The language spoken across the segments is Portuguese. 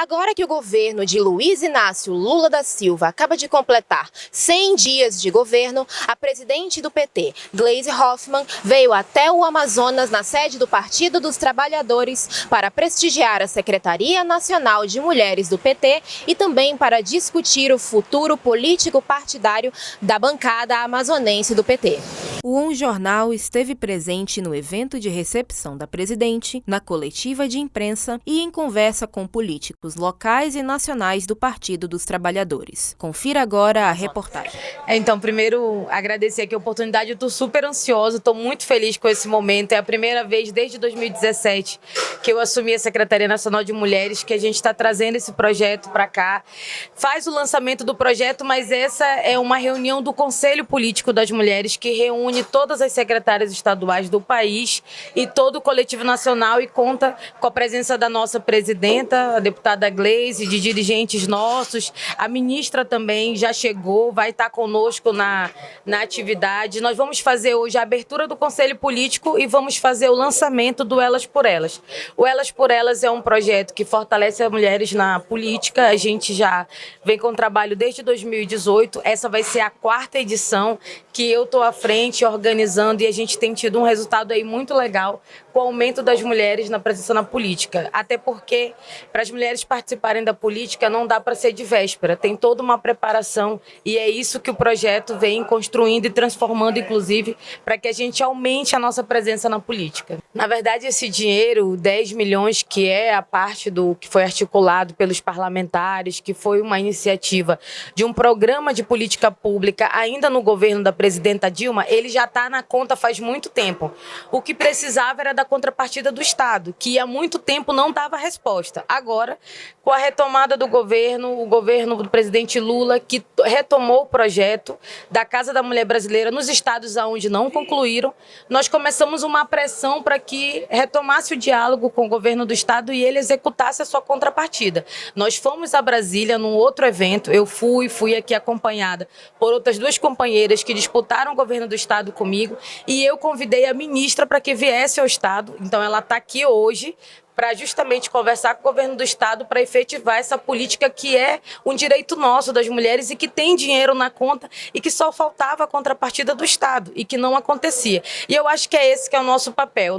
Agora que o governo de Luiz Inácio Lula da Silva acaba de completar 100 dias de governo, a presidente do PT, Gleisi Hoffmann, veio até o Amazonas, na sede do Partido dos Trabalhadores, para prestigiar a Secretaria Nacional de Mulheres do PT e também para discutir o futuro político partidário da bancada amazonense do PT. O Jornal esteve presente no evento de recepção da presidente, na coletiva de imprensa e em conversa com políticos locais e nacionais do Partido dos Trabalhadores. Confira agora a reportagem. Então, primeiro, agradecer aqui a oportunidade. Eu estou super ansiosa, estou muito feliz com esse momento. É a primeira vez desde 2017 que eu assumi a Secretaria Nacional de Mulheres, que a gente está trazendo esse projeto para cá. Faz o lançamento do projeto, mas essa é uma reunião do Conselho Político das Mulheres, que reúne todas as secretárias estaduais do país e todo o coletivo nacional, e conta com a presença da nossa presidenta, a deputada Gleisi, de dirigentes nossos. A ministra também já chegou, vai estar conosco na atividade. Nós vamos fazer hoje a abertura do Conselho Político e vamos fazer o lançamento do Elas por Elas. O Elas por Elas é um projeto que fortalece as mulheres na política. A gente já vem com trabalho desde 2018. Essa vai ser a 4ª edição que eu estou à frente organizando, e a gente tem tido um resultado aí muito legal com o aumento das mulheres na presença na política. Até porque, para as mulheres participarem da política, não dá para ser de véspera, tem toda uma preparação, e é isso que o projeto vem construindo e transformando, inclusive, para que a gente aumente a nossa presença na política. Na verdade, esse dinheiro, 10 milhões, que é a parte do que foi articulado pelos parlamentares, que foi uma iniciativa de um programa de política pública ainda no governo da presidenta Dilma, ele já está na conta faz muito tempo. O que precisava era da contrapartida do Estado, que há muito tempo não dava resposta. Agora, com a retomada do governo, o governo do presidente Lula, que retomou o projeto da Casa da Mulher Brasileira nos estados onde não concluíram, nós começamos uma pressão para que retomasse o diálogo com o governo do Estado e ele executasse a sua contrapartida. Nós fomos a Brasília num outro evento, eu fui aqui acompanhada por outras 2 companheiras que disputaram o governo do Estado comigo, e eu convidei a ministra para que viesse ao Estado. Então ela está aqui hoje para justamente conversar com o governo do Estado para efetivar essa política que é um direito nosso das mulheres e que tem dinheiro na conta e que só faltava a contrapartida do Estado e que não acontecia. E eu acho que é esse que é o nosso papel.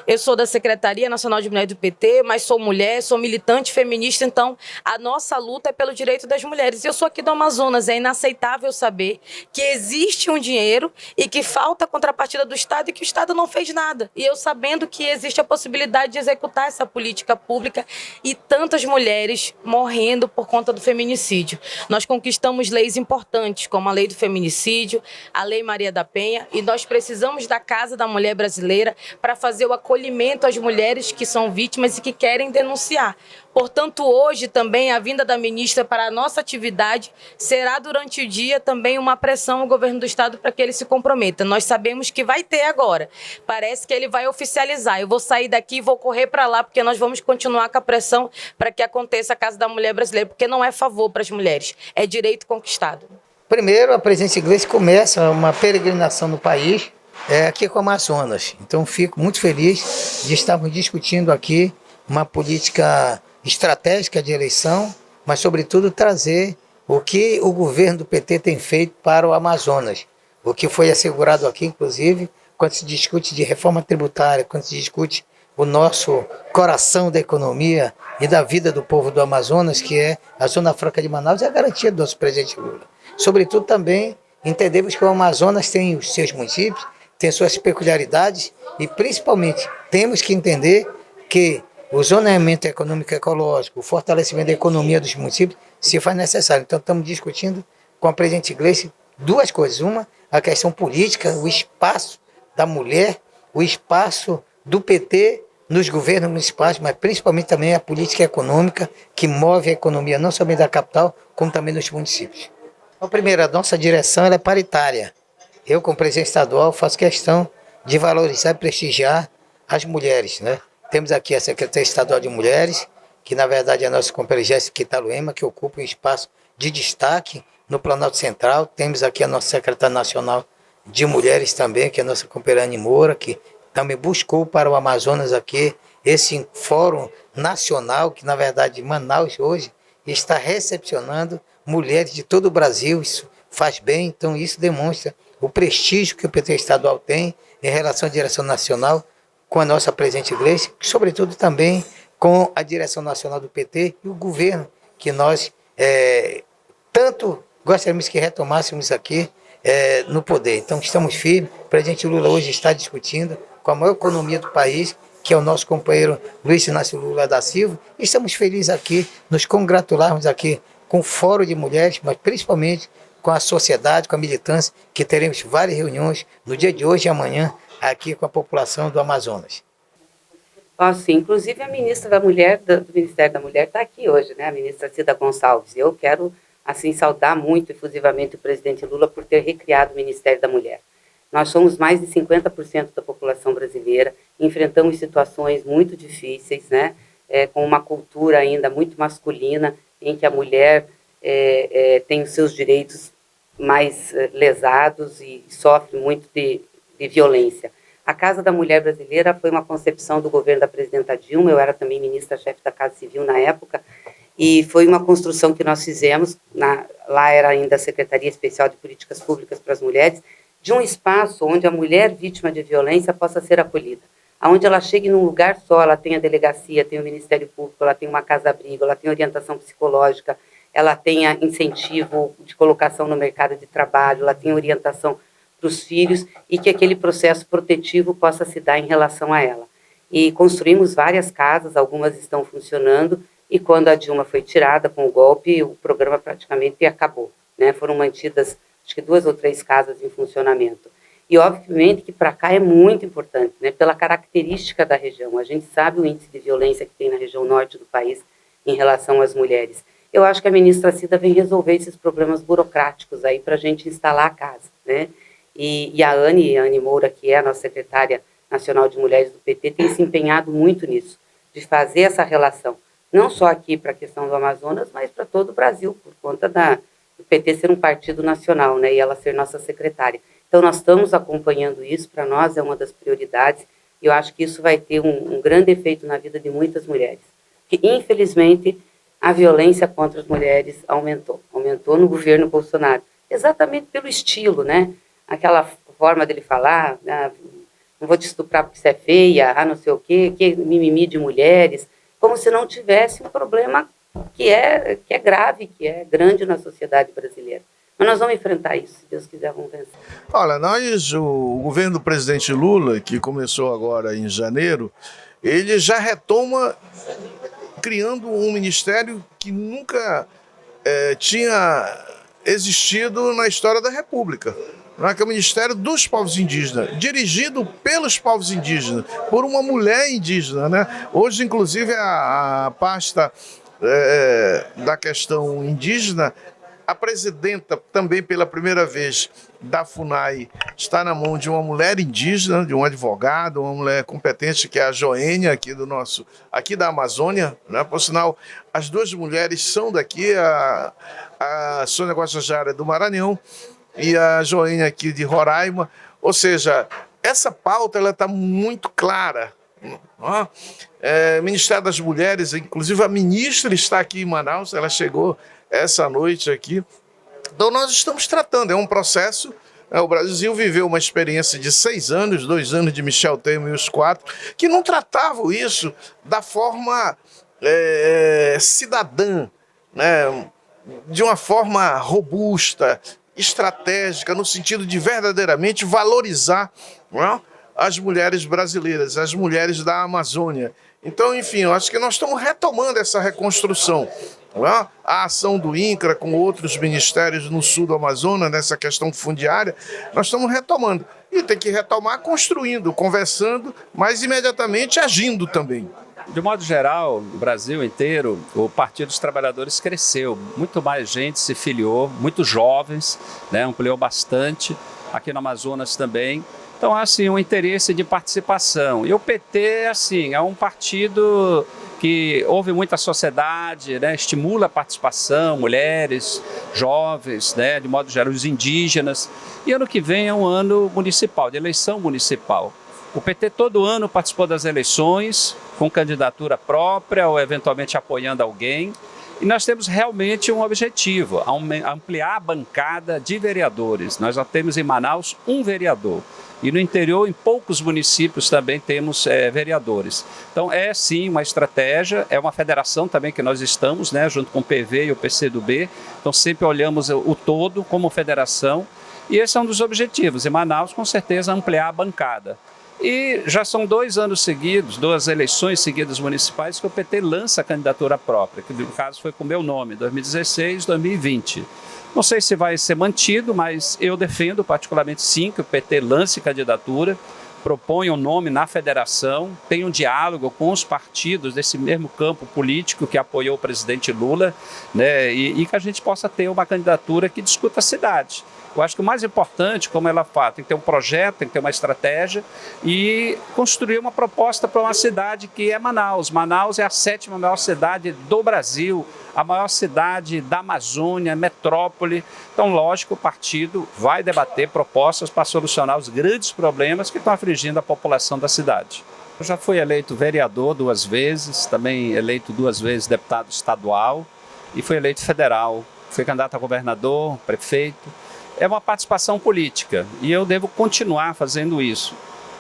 Eu sou da Secretaria Nacional de Mulheres do PT, mas sou mulher, sou militante feminista, então a nossa luta é pelo direito das mulheres. Eu sou aqui do Amazonas, é inaceitável saber que existe um dinheiro e que falta a contrapartida do Estado e que o Estado não fez nada. E eu sabendo que existe a possibilidade de executar essa política pública e tantas mulheres morrendo por conta do feminicídio. Nós conquistamos leis importantes, como a lei do feminicídio, a lei Maria da Penha, e nós precisamos da Casa da Mulher Brasileira para fazer o acolhimento às mulheres que são vítimas e que querem denunciar. Portanto, hoje também a vinda da ministra para a nossa atividade será durante o dia também uma pressão ao governo do Estado para que ele se comprometa. Nós sabemos que vai ter agora. Parece que ele vai oficializar. Eu vou sair daqui e vou correr para lá, porque nós vamos continuar com a pressão para que aconteça a Casa da Mulher Brasileira, porque não é favor para as mulheres, é direito conquistado. Primeiro, a presidente Gleisi começa uma peregrinação no país, aqui com o Amazonas. Então, fico muito feliz de estarmos discutindo aqui uma política estratégica de eleição, mas, sobretudo, trazer o que o governo do PT tem feito para o Amazonas. O que foi assegurado aqui, inclusive, quando se discute de reforma tributária, quando se discute o nosso coração da economia e da vida do povo do Amazonas, que é a Zona Franca de Manaus, é a garantia do nosso presidente Lula. Sobretudo, também entendemos que o Amazonas tem os seus municípios, tem suas peculiaridades e, principalmente, temos que entender que o zoneamento econômico e ecológico, o fortalecimento da economia dos municípios se faz necessário. Então, estamos discutindo com a presidente Gleisi 2 coisas. Uma, a questão política, o espaço da mulher, o espaço do PT nos governos municipais, mas principalmente também a política econômica que move a economia não somente da capital, como também nos municípios. Então, primeiro, a nossa direção ela é paritária. Eu, como presidente estadual, faço questão de valorizar e prestigiar as mulheres, né? Temos aqui a Secretaria Estadual de Mulheres, que na verdade é a nossa companheira Jéssica Italuema, que ocupa um espaço de destaque no Planalto Central. Temos aqui a nossa Secretária Nacional de Mulheres também, que é a nossa companheira Anne Moura, que também buscou para o Amazonas aqui esse fórum nacional, que na verdade Manaus hoje está recepcionando mulheres de todo o Brasil. Isso faz bem, então isso demonstra o prestígio que o PT estadual tem em relação à direção nacional, com a nossa presidente Gleice, sobretudo também com a direção nacional do PT e o governo, que nós tanto gostaríamos que retomássemos aqui no poder. Então estamos firmes, o presidente Lula hoje está discutindo com a maior economia do país, que é o nosso companheiro Luiz Inácio Lula da Silva, e estamos felizes aqui, nos congratularmos aqui com o Fórum de Mulheres, mas principalmente com a sociedade, com a militância, que teremos várias reuniões no dia de hoje e amanhã aqui com a população do Amazonas. Sim, inclusive a ministra da Mulher, do Ministério da Mulher, está aqui hoje, né? A ministra Cida Gonçalves. Eu quero, assim, saudar muito efusivamente o presidente Lula por ter recriado o Ministério da Mulher. Nós somos mais de 50% da população brasileira, enfrentamos situações muito difíceis, né? Com uma cultura ainda muito masculina, em que a mulher tem os seus direitos mais lesados e sofre muito de violência. A Casa da Mulher Brasileira foi uma concepção do governo da presidenta Dilma, eu era também ministra-chefe da Casa Civil na época, e foi uma construção que nós fizemos, lá era ainda a Secretaria Especial de Políticas Públicas para as Mulheres, de um espaço onde a mulher vítima de violência possa ser acolhida, onde ela chegue num lugar só, ela tem a delegacia, tem o Ministério Público, ela tem uma casa-abrigo, ela tem orientação psicológica, ela tenha incentivo de colocação no mercado de trabalho, ela tem orientação para os filhos e que aquele processo protetivo possa se dar em relação a ela. E construímos várias casas, algumas estão funcionando, e quando a Dilma foi tirada com o golpe, o programa praticamente acabou, né? Foram mantidas, acho que 2 ou 3 casas em funcionamento. E, obviamente, que para cá é muito importante, né? Pela característica da região. A gente sabe o índice de violência que tem na região norte do país em relação às mulheres. Eu acho que a ministra Cida vem resolver esses problemas burocráticos aí para a gente instalar a casa, né? E a Anne Moura, que é a nossa secretária nacional de mulheres do PT, tem se empenhado muito nisso, de fazer essa relação, não só aqui para a questão do Amazonas, mas para todo o Brasil, por conta do PT ser um partido nacional, né, e ela ser nossa secretária. Então, nós estamos acompanhando isso, para nós é uma das prioridades, e eu acho que isso vai ter um grande efeito na vida de muitas mulheres. Porque, infelizmente, a violência contra as mulheres aumentou no governo Bolsonaro, exatamente pelo estilo, né? Aquela forma dele falar, não vou te estuprar porque você é feia, não sei o quê, que mimimi de mulheres, como se não tivesse um problema que é grave, que é grande na sociedade brasileira. Mas nós vamos enfrentar isso, se Deus quiser, vamos vencer. Olha, o governo do presidente Lula, que começou agora em janeiro, ele já retoma criando um ministério que nunca tinha existido na história da República, que é o Ministério dos Povos Indígenas, dirigido pelos povos indígenas, por uma mulher indígena, né? Hoje, inclusive, a pasta da questão indígena, a presidenta, também pela primeira vez, da FUNAI, está na mão de uma mulher indígena, de um advogado, uma mulher competente, que é a Joênia, aqui da Amazônia, né? Por sinal, as 2 mulheres são daqui, a Sônia Guajajara do Maranhão, e a Joênia aqui de Roraima. Ou seja, essa pauta está muito clara. Ministério das Mulheres, inclusive a ministra está aqui em Manaus, ela chegou essa noite aqui. Então nós estamos tratando, é um processo. O Brasil viveu uma experiência de 6 anos, 2 anos de Michel Temer e os 4, que não tratavam isso da forma cidadã, né? De uma forma robusta, estratégica, no sentido de verdadeiramente valorizar, não, as mulheres brasileiras, as mulheres da Amazônia. Então, enfim, eu acho que nós estamos retomando essa reconstrução. Não, a ação do INCRA com outros ministérios no sul do Amazonas, nessa questão fundiária, nós estamos retomando. E tem que retomar construindo, conversando, mas imediatamente agindo também. De modo geral, no Brasil inteiro, o Partido dos Trabalhadores cresceu. Muito mais gente se filiou, muitos jovens, né, ampliou bastante, aqui no Amazonas também. Então, assim, um interesse de participação. E o PT, assim, é um partido que ouve muito a sociedade, né, estimula a participação, mulheres, jovens, né, de modo geral, os indígenas. E ano que vem é um ano municipal, de eleição municipal. O PT todo ano participou das eleições, com candidatura própria ou eventualmente apoiando alguém. E nós temos realmente um objetivo, ampliar a bancada de vereadores. Nós já temos em Manaus um vereador. E no interior, em poucos municípios, também temos vereadores. Então, é sim uma estratégia, é uma federação também que nós estamos, né, junto com o PV e o PCdoB. Então, sempre olhamos o todo como federação. E esse é um dos objetivos. Em Manaus, com certeza, ampliar a bancada. E já são 2 anos seguidos, 2 eleições seguidas municipais, que o PT lança a candidatura própria, que no caso foi com o meu nome, 2016, 2020. Não sei se vai ser mantido, mas eu defendo particularmente sim que o PT lance candidatura, proponha um nome na federação, tenha um diálogo com os partidos desse mesmo campo político que apoiou o presidente Lula, né, e que a gente possa ter uma candidatura que discuta a cidade. Eu acho que o mais importante, como ela fala, tem que ter um projeto, tem que ter uma estratégia e construir uma proposta para uma cidade que é Manaus. Manaus é a 7ª maior cidade do Brasil, a maior cidade da Amazônia, metrópole. Então, lógico, o partido vai debater propostas para solucionar os grandes problemas que estão afligindo a população da cidade. Eu já fui eleito vereador 2 vezes, também eleito 2 vezes deputado estadual e fui eleito federal. Fui candidato a governador, prefeito. É uma participação política e eu devo continuar fazendo isso.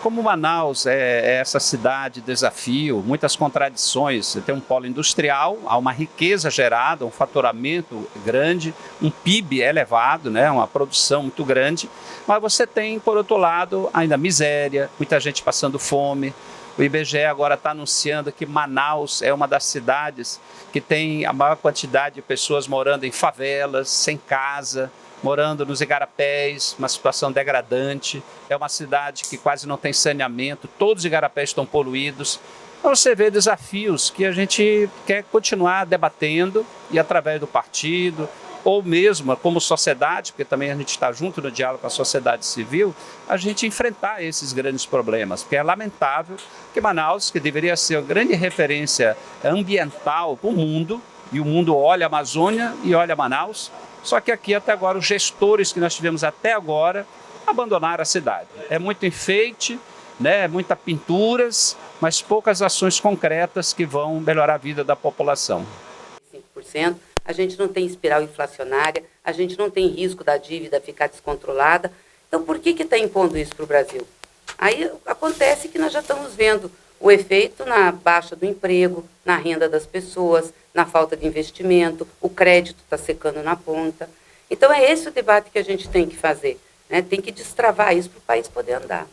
Como Manaus é essa cidade desafio, muitas contradições, você tem um polo industrial, há uma riqueza gerada, um faturamento grande, um PIB elevado, né, uma produção muito grande, mas você tem, por outro lado, ainda miséria, muita gente passando fome. O IBGE agora está anunciando que Manaus é uma das cidades que tem a maior quantidade de pessoas morando em favelas, sem casa, morando nos igarapés, uma situação degradante. É uma cidade que quase não tem saneamento, todos os igarapés estão poluídos. Então você vê desafios que a gente quer continuar debatendo e através do partido, ou mesmo como sociedade, porque também a gente está junto no diálogo com a sociedade civil, a gente enfrentar esses grandes problemas, porque é lamentável que Manaus, que deveria ser uma grande referência ambiental para o mundo, e o mundo olha a Amazônia e olha Manaus, só que aqui até agora os gestores que nós tivemos até agora abandonaram a cidade. É muito enfeite, né, muitas pinturas, mas poucas ações concretas que vão melhorar a vida da população. 5%, a gente não tem espiral inflacionária, a gente não tem risco da dívida ficar descontrolada. Então, por que está impondo isso para o Brasil? Aí acontece que nós já estamos vendo o efeito na baixa do emprego, na renda das pessoas, na falta de investimento, o crédito está secando na ponta. Então, é esse o debate que a gente tem que fazer, né? Tem que destravar isso para o país poder andar.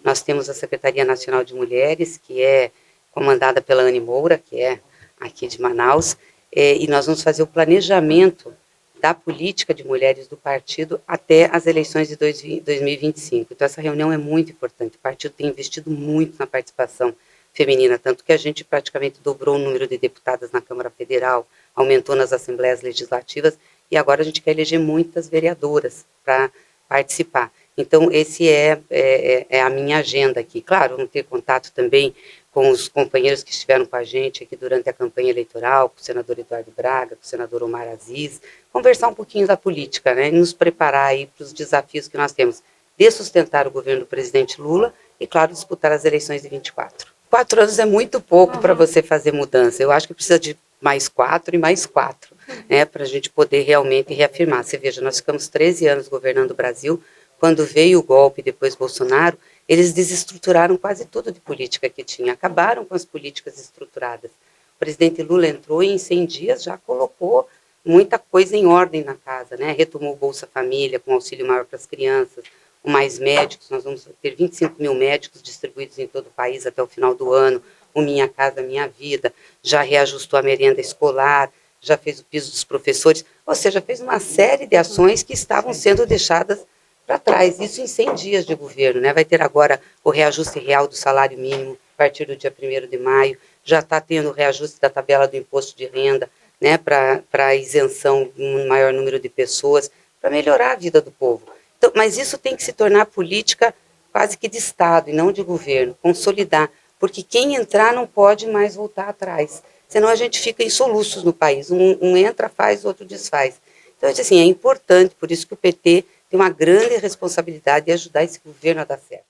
Nós temos a Secretaria Nacional de Mulheres, que é comandada pela Anne Moura, que é aqui de Manaus, e nós vamos fazer o planejamento da política de mulheres do partido até as eleições de 2025. Então, essa reunião é muito importante. O partido tem investido muito na participação feminina, tanto que a gente praticamente dobrou o número de deputadas na Câmara Federal, aumentou nas assembleias legislativas, e agora a gente quer eleger muitas vereadoras para participar. Então, esse é a minha agenda aqui. Claro, vamos ter contato também com os companheiros que estiveram com a gente aqui durante a campanha eleitoral, com o senador Eduardo Braga, com o senador Omar Aziz, conversar um pouquinho da política, né, e nos preparar aí para os desafios que nós temos de sustentar o governo do presidente Lula e, claro, disputar as eleições de 24. 4 anos é muito pouco para você fazer mudança. Eu acho que precisa de mais 4 e mais 4, né, para a gente poder realmente reafirmar. Você veja, nós ficamos 13 anos governando o Brasil. Quando veio o golpe, depois Bolsonaro, eles desestruturaram quase tudo de política que tinha, acabaram com as políticas estruturadas. O presidente Lula entrou e em 100 dias já colocou muita coisa em ordem na casa, né? Retomou o Bolsa Família com auxílio maior para as crianças, o Mais Médicos, nós vamos ter 25 mil médicos distribuídos em todo o país até o final do ano, o Minha Casa Minha Vida, já reajustou a merenda escolar, já fez o piso dos professores, ou seja, fez uma série de ações que estavam sendo deixadas para trás, isso em 100 dias de governo, né? Vai ter agora o reajuste real do salário mínimo a partir do dia 1º de maio, já está tendo o reajuste da tabela do imposto de renda, né, para isenção de um maior número de pessoas, para melhorar a vida do povo. Então, mas isso tem que se tornar política quase que de Estado e não de governo, consolidar, porque quem entrar não pode mais voltar atrás, senão a gente fica em soluços no país, um entra, faz, o outro desfaz. Então, assim, é importante, por isso que o PT tem uma grande responsabilidade de ajudar esse governo a dar certo.